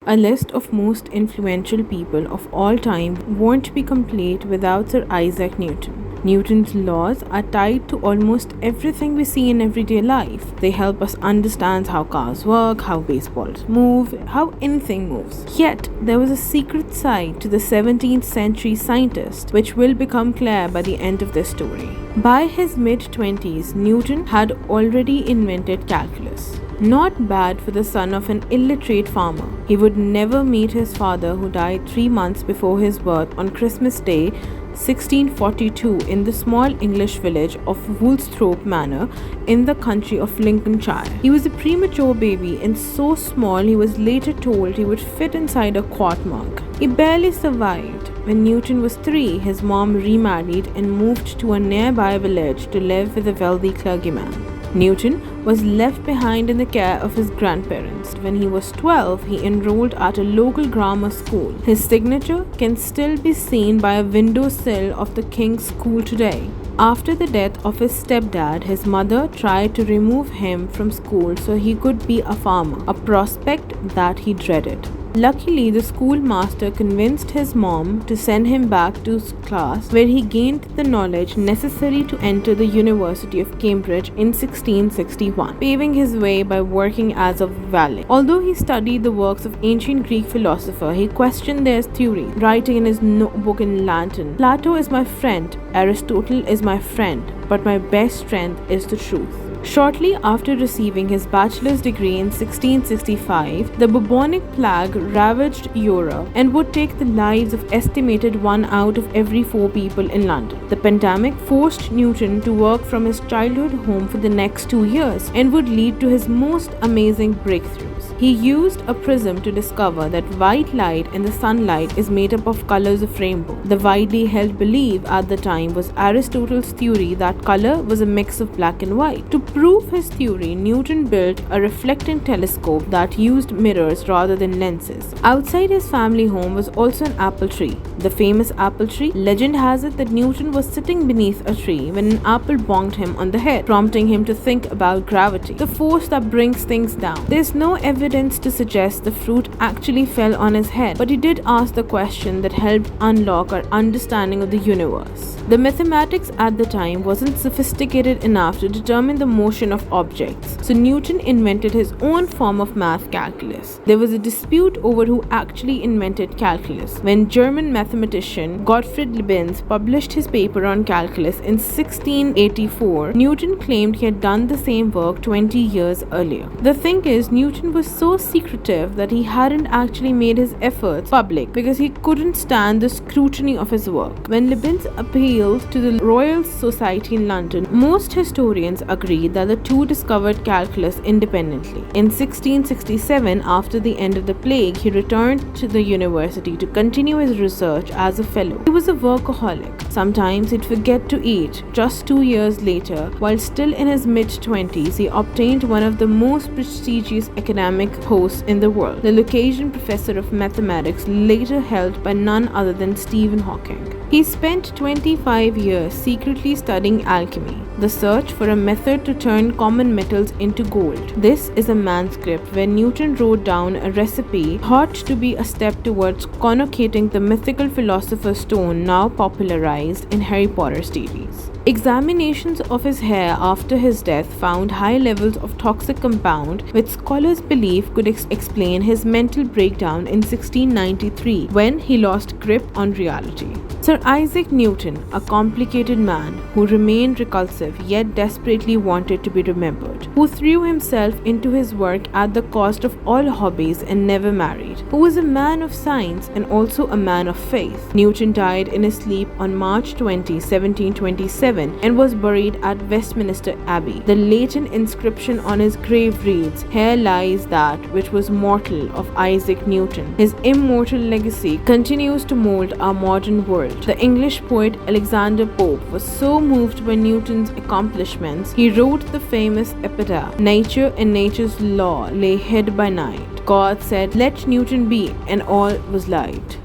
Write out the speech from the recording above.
A list of most influential people of all time won't be complete without Sir Isaac Newton. Newton's laws are tied to almost everything we see in everyday life. They help us understand how cars work, how baseballs move, how anything moves. Yet, there was a secret side to the 17th century scientist which will become clear by the end of this story. By his mid-20s, Newton had already invented calculus. Not bad for the son of an illiterate farmer. He would never meet his father, who died 3 months before his birth on Christmas Day 1642 in the small English village of Woolsthorpe Manor in the county of Lincolnshire. He was a premature baby and so small he was later told he would fit inside a quart mug. He barely survived. When Newton was 3, his mom remarried and moved to a nearby village to live with a wealthy clergyman. Newton was left behind in the care of his grandparents. When he was 12, he enrolled at a local grammar school. His signature can still be seen by a windowsill of the King's School today. After the death of his stepdad, his mother tried to remove him from school so he could be a farmer, a prospect that he dreaded. Luckily, the schoolmaster convinced his mom to send him back to class, where he gained the knowledge necessary to enter the University of Cambridge in 1661, paving his way by working as a valet. Although he studied the works of ancient Greek philosophers, he questioned their theory, writing in his notebook in Latin, "Plato is my friend, Aristotle is my friend, but my best friend is the truth." Shortly after receiving his bachelor's degree in 1665, the bubonic plague ravaged Europe and would take the lives of estimated 1 out of every 4 people in London. The pandemic forced Newton to work from his childhood home for the next 2 years and would lead to his most amazing breakthroughs. He used a prism to discover that white light in the sunlight is made up of colors of rainbow. The widely held belief at the time was Aristotle's theory that color was a mix of black and white. To prove his theory, Newton built a reflecting telescope that used mirrors rather than lenses. Outside his family home was also an apple tree. The famous apple tree, legend has it that Newton was sitting beneath a tree when an apple bonked him on the head, prompting him to think about gravity, the force that brings things down. There's no evidence to suggest the fruit actually fell on his head, but he did ask the question that helped unlock our understanding of the universe. The mathematics at the time wasn't sophisticated enough to determine the motion of objects, so Newton invented his own form of math, calculus. There was a dispute over who actually invented calculus. When German mathematician Gottfried Leibniz published his paper on calculus in 1684, Newton claimed he had done the same work 20 years earlier. The thing is, Newton was so secretive that he hadn't actually made his efforts public because he couldn't stand the scrutiny of his work. When Leibniz appealed to the Royal Society in London, most historians agree that the two discovered calculus independently. In 1667, after the end of the plague, he returned to the university to continue his research as a fellow. He was a workaholic. Sometimes he'd forget to eat. Just 2 years later, while still in his mid-20s, he obtained one of the most prestigious academic posts in the world, the Lucasian Professor of Mathematics, later held by none other than Stephen Hawking. He spent 25 years secretly studying alchemy, the search for a method to turn common metals into gold. This is a manuscript where Newton wrote down a recipe thought to be a step towards convocating the mythical philosopher's stone now popularized in Harry Potter series. Examinations of his hair after his death found high levels of toxic compound, which scholars believe could explain his mental breakdown in 1693 when he lost grip on reality. Sir Isaac Newton, a complicated man who remained reclusive yet desperately wanted to be remembered, who threw himself into his work at the cost of all hobbies and never married, who was a man of science and also a man of faith. Newton died in his sleep on March 20, 1727, and was buried at Westminster Abbey. The Latin inscription on his grave reads, "Here lies that which was mortal of Isaac Newton. His immortal legacy continues to mold our modern world." The English poet Alexander Pope was so moved by Newton's accomplishments, he wrote the famous epitaph, "Nature and nature's law lay hid by night. God said, 'Let Newton be,' and all was light."